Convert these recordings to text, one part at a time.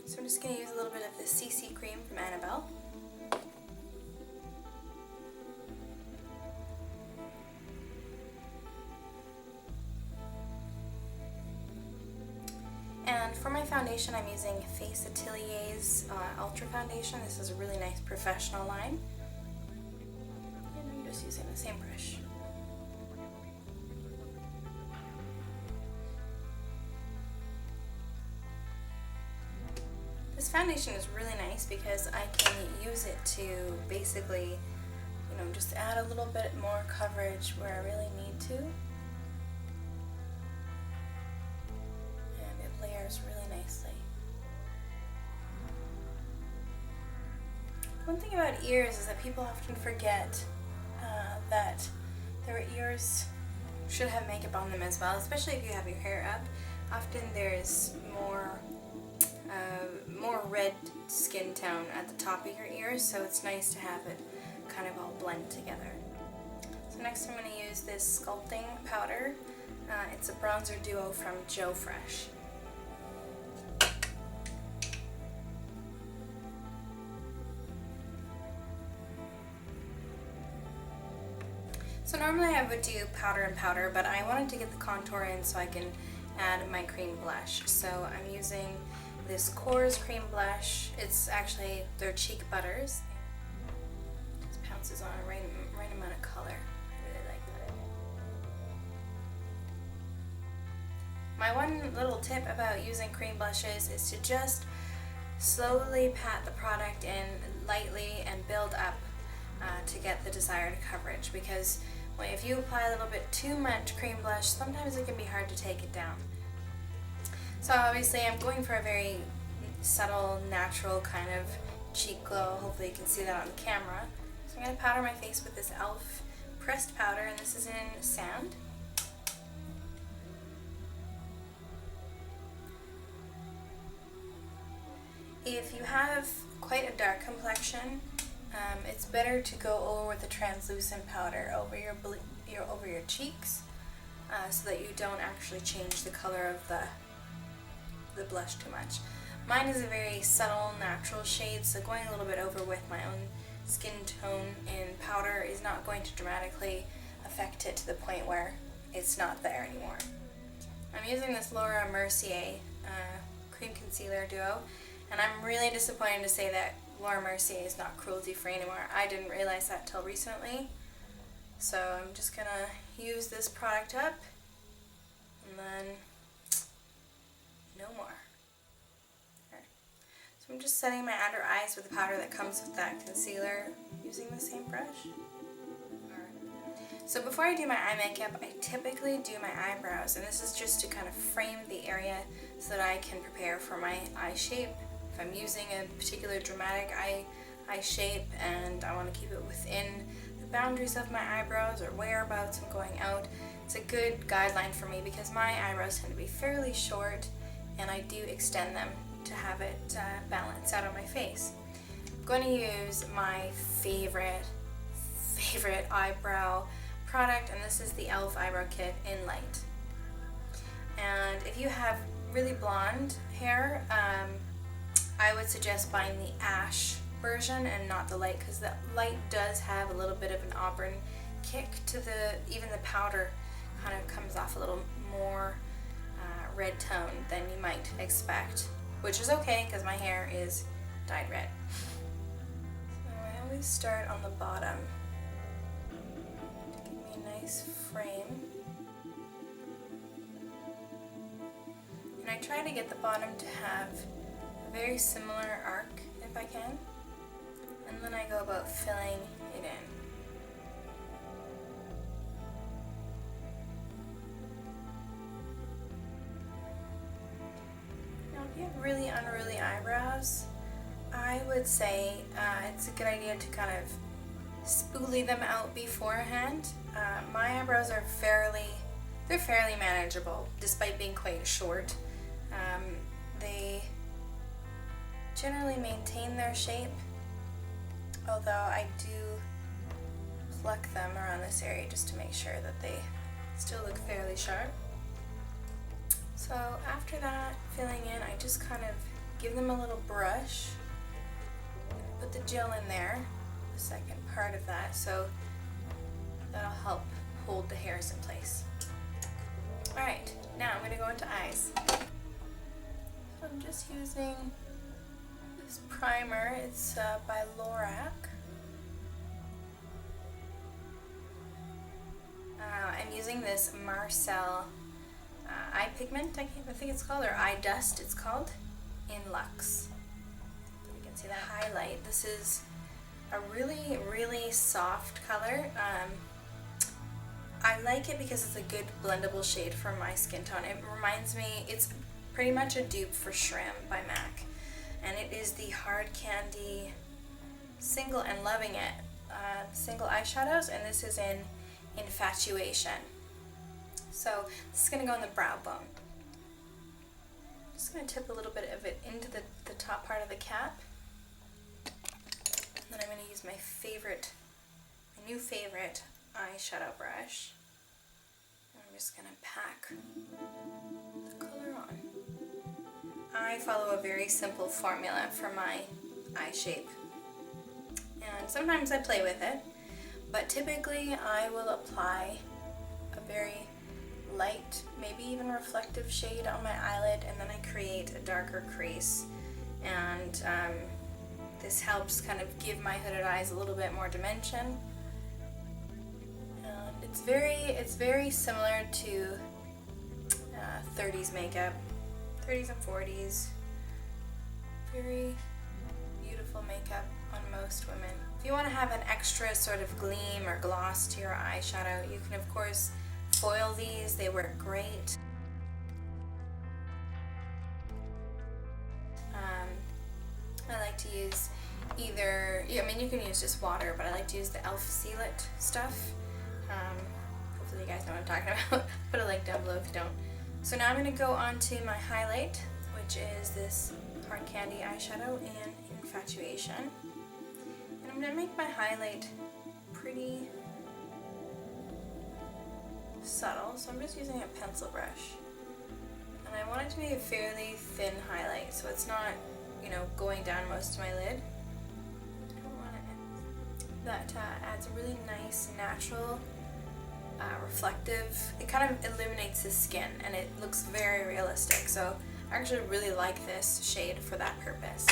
So I'm just going to use a little bit of the CC cream from Annabelle. And for my foundation, I'm using Face Atelier's Ultra Foundation. This is a really nice professional line. And I'm just using the same brush. This foundation is really nice because I can use it to basically, you know, just add a little bit more coverage where I really need to. And it layers really nicely. One thing about ears is that people often forget that their ears should have makeup on them as well, especially if you have your hair up. Often there's more red skin tone at the top of your ears, so it's nice to have it kind of all blend together. So next I'm going to use this sculpting powder. It's a bronzer duo from Joe Fresh. So normally I would do powder and powder, but I wanted to get the contour in so I can add my cream blush. So I'm using this Korres cream blush. It's actually their cheek butters. Just pounces on a right amount of color. I really like that. My one little tip about using cream blushes is to just slowly pat the product in lightly and build up to get the desired coverage, because if you apply a little bit too much cream blush, sometimes it can be hard to take it down. So obviously I'm going for a very subtle, natural kind of cheek glow. Hopefully you can see that on the camera. So I'm going to powder my face with this e.l.f. pressed powder, and this is in Sand. If you have quite a dark complexion, it's better to go over with a translucent powder over your cheeks, so that you don't actually change the color of the blush too much. Mine is a very subtle, natural shade, so going a little bit over with my own skin tone in powder is not going to dramatically affect it to the point where it's not there anymore. I'm using this Laura Mercier Cream Concealer Duo, and I'm really disappointed to say that Laura Mercier is not cruelty-free anymore. I didn't realize that till recently. So I'm just going to use this product up, and then no more. Okay. So I'm just setting my under eyes with the powder that comes with that concealer using the same brush. So before I do my eye makeup, I typically do my eyebrows, and this is just to kind of frame the area so that I can prepare for my eye shape. If I'm using a particular dramatic eye shape and I want to keep it within the boundaries of my eyebrows or whereabouts I'm going out, it's a good guideline for me because my eyebrows tend to be fairly short and I do extend them to have it balance out on my face. I'm going to use my favorite eyebrow product, and this is the e.l.f. Eyebrow Kit in Light. And if you have really blonde hair, I would suggest buying the ash version and not the light, because the light does have a little bit of an auburn kick to even the powder kind of comes off a little more red tone than you might expect, which is okay because my hair is dyed red. So I always start on the bottom to give me a nice frame. And I try to get the bottom to have a very similar arc if I can. And then I go about filling it in. Now if you have really unruly eyebrows, I would say it's a good idea to kind of spoolie them out beforehand. My eyebrows are fairly manageable despite being quite short. They generally maintain their shape, although I do pluck them around this area just to make sure that they still look fairly sharp. So after that filling in, I just kind of give them a little brush, put the gel in there, the second part of that, so that'll help hold the hairs in place. Alright, now I'm going to go into eyes. So I'm just using this primer. It's by Lorac. I'm using this Marcelle Eye Pigment, I think it's called, or Eye Dust it's called, in Luxe. So you can see the highlight. This is a really, really soft color. I like it because it's a good blendable shade for my skin tone. It reminds me, it's pretty much a dupe for Shrim by MAC. And it is the Hard Candy single, and loving it, single eyeshadows, and this is in Infatuation. So this is going to go on the brow bone. Just going to tip a little bit of it into the top part of the cap. And then I'm going to use my new favorite eyeshadow brush. And I'm just going to pack the color on. I follow a very simple formula for my eye shape. And sometimes I play with it, but typically I will apply a very light, maybe even reflective shade on my eyelid, and then I create a darker crease. And this helps kind of give my hooded eyes a little bit more dimension. And it's very similar to 30s makeup, 30s and 40s. Very beautiful makeup on most women. If you want to have an extra sort of gleam or gloss to your eyeshadow, you can of course foil these. They work great. I like to use you can use just water, but I like to use the e.l.f. Seal It stuff. Hopefully you guys know what I'm talking about. Put a link down below if you don't. So now I'm going to go on to my highlight, which is this Hard Candy eyeshadow in Infatuation. And I'm going to make my highlight pretty subtle, so I'm just using a pencil brush. And I want it to be a fairly thin highlight, so it's not, going down most of my lid. I don't want it. That adds a really nice, natural, reflective, it kind of illuminates the skin and it looks very realistic. So I actually really like this shade for that purpose.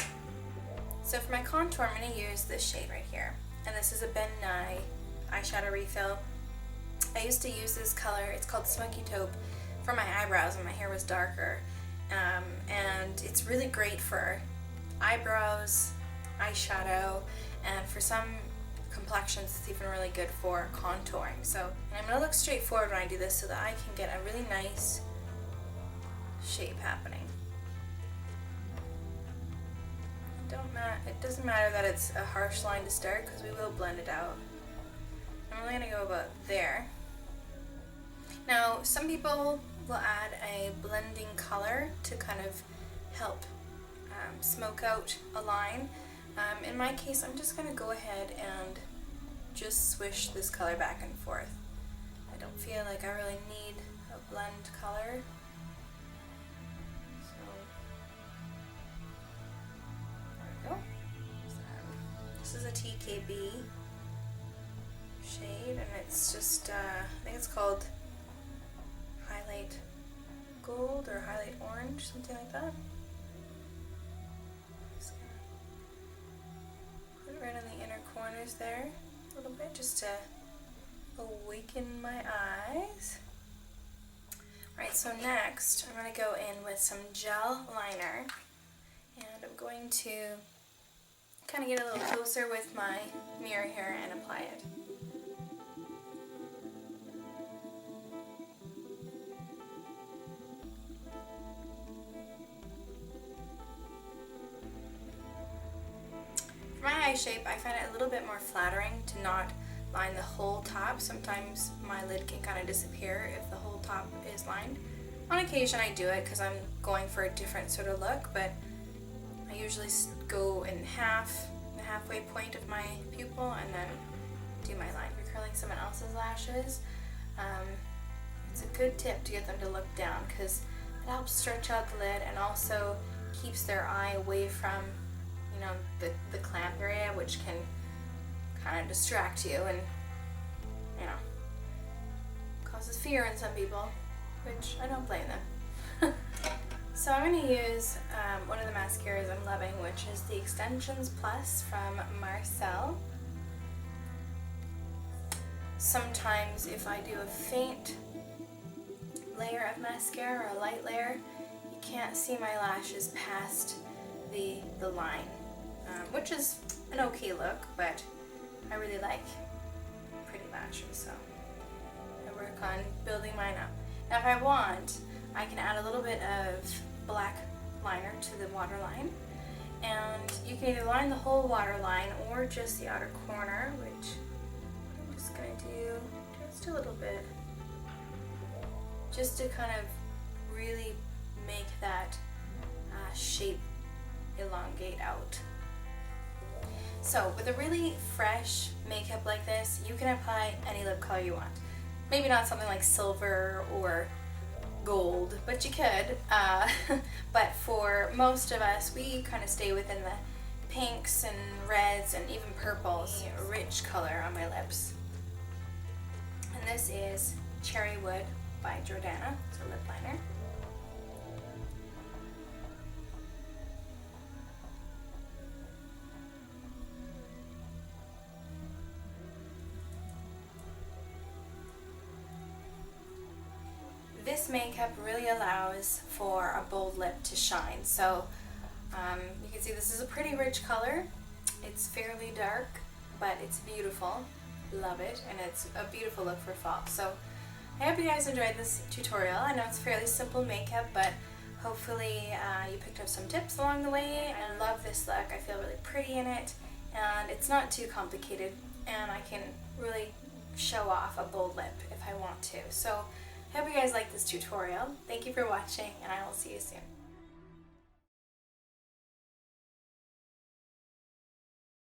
So for my contour, I'm going to use this shade right here. And this is a Ben Nye eyeshadow refill. I used to use this color, it's called Smokey Taupe, for my eyebrows when my hair was darker. And it's really great for eyebrows, eyeshadow, and for some complexions it's even really good for contouring. So, and I'm going to look straight forward when I do this so that I can get a really nice shape happening. It doesn't matter that it's a harsh line to start because we will blend it out. I'm only going to go about there. Now, some people will add a blending color to kind of help smoke out a line. In my case, I'm just going to go ahead and just swish this color back and forth. I don't feel like I really need a blend color. So, there we go. This is a TKB shade, and it's just, I think it's called Highlight Gold or Highlight Orange, something like that. Just gonna put it right on the inner corners there a little bit just to awaken my eyes. Alright, so next I'm going to go in with some gel liner, and I'm going to kind of get a little closer with my mirror here and apply it. For my eye shape, I find it a little bit more flattering to not line the whole top. Sometimes my lid can kind of disappear if the whole top is lined. On occasion I do it because I'm going for a different sort of look, but I usually go in half, the halfway point of my pupil, and then do my line. If you're curling someone else's lashes, it's a good tip to get them to look down because it helps stretch out the lid and also keeps their eye away from, you know, the clamp area, which can kind of distract you and, you know, causes fear in some people, which I don't blame them. So I'm going to use one of the mascaras I'm loving, which is the Xtensions Plus from Marcelle. Sometimes if I do a faint layer of mascara or a light layer, you can't see my lashes past the line, which is an okay look, but I really like pretty lashes, so I work on building mine up. Now if I want, I can add a little bit of black liner to the waterline, and you can either line the whole waterline or just the outer corner, which I'm just going to do just a little bit, just to kind of really make that shape elongate out. So with a really fresh makeup like this, you can apply any lip color you want. Maybe not something like silver or gold, but you could. But for most of us, we kind of stay within the pinks and reds and even purples, you know, rich color on my lips. And this is Cherrywood by Jordana. It's a lip liner. This makeup really allows for a bold lip to shine. So you can see this is a pretty rich color. It's fairly dark, but it's beautiful. Love it, and it's a beautiful look for fall. So I hope you guys enjoyed this tutorial. I know it's fairly simple makeup, but hopefully you picked up some tips along the way. I love this look. I feel really pretty in it, and it's not too complicated, and I can really show off a bold lip if I want to. So I hope you guys like this tutorial. Thank you for watching, and I will see you soon.